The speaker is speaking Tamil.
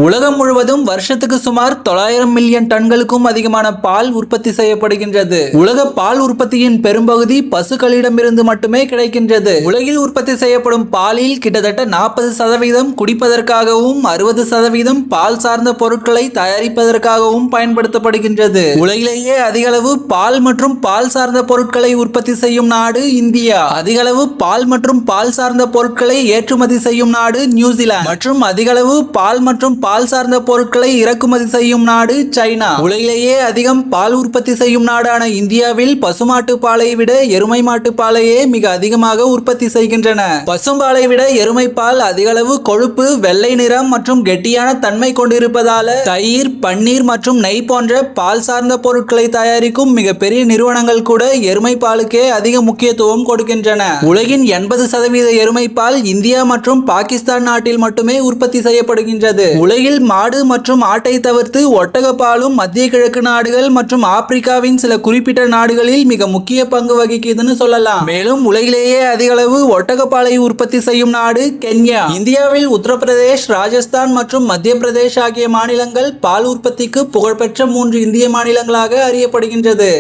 உலகம் முழுவதும் வருஷத்துக்கு சுமார் 900 மில்லியன் டன்களுக்கும் அதிகமான பால் உற்பத்தி செய்யப்படுகின்றது. உலக பால் உற்பத்தியின் பெரும்பகுதி பசுக்களிடமிருந்து மட்டுமே கிடைக்கின்றது. உலகில் உற்பத்தி செய்யப்படும் பாலில் கிட்டத்தட்ட 40% குடிப்பதற்காகவும் 60% பால் சார்ந்த பொருட்களை தயாரிப்பதற்காகவும் பயன்படுத்தப்படுகின்றது. உலகிலேயே அதிகளவு பால் மற்றும் பால் சார்ந்த பொருட்களை உற்பத்தி செய்யும் நாடு இந்தியா. அதிகளவு பால் மற்றும் பால் சார்ந்த பொருட்களை ஏற்றுமதி செய்யும் நாடு நியூசிலாந்து மற்றும் அதிகளவு பால் மற்றும் பால் சார்ந்த பொருட்களை இறக்குமதி செய்யும் நாடு சைனா. உலகிலேயே அதிகம் பால் உற்பத்தி செய்யும் நாடான இந்தியாவில் பசுமாட்டு பாலை விட எருமை மாட்டு பாலையே மிக அதிகமாக உற்பத்தி செய்கின்றன. பசும்பாலை விட எருமை பால் அதிகளவு கொழுப்பு, வெள்ளை நிறம் மற்றும் கெட்டியான தன்மை கொண்டிருப்பதால தயிர், பன்னீர் மற்றும் நெய் போன்ற பால் சார்ந்த பொருட்களை தயாரிக்கும் மிகப்பெரிய நிறுவனங்கள் கூட எருமை பாலுக்கே அதிக முக்கியத்துவம் கொடுக்கின்றன. உலகின் 80% எருமை பால் இந்தியா மற்றும் பாகிஸ்தான் நாட்டில் மட்டுமே உற்பத்தி செய்யப்படுகின்றது. உலகில் மாடு மற்றும் ஆட்டை தவிர்த்து ஒட்டகப்பாலும் மத்திய கிழக்கு நாடுகள் மற்றும் ஆப்பிரிக்காவின் சில குறிப்பிட்ட நாடுகளில் மிக முக்கிய பங்கு வகிக்குதுன்னு சொல்லலாம். மேலும் உலகிலேயே அதிக அளவு ஒட்டகப்பாலை உற்பத்தி செய்யும் நாடு கென்யா. இந்தியாவில் உத்தரப்பிரதேஷ், ராஜஸ்தான் மற்றும் மத்திய பிரதேஷ் ஆகிய மாநிலங்கள் பால் உற்பத்திக்கு புகழ்பெற்ற 3 இந்திய மாநிலங்களாக அறியப்படுகின்றது.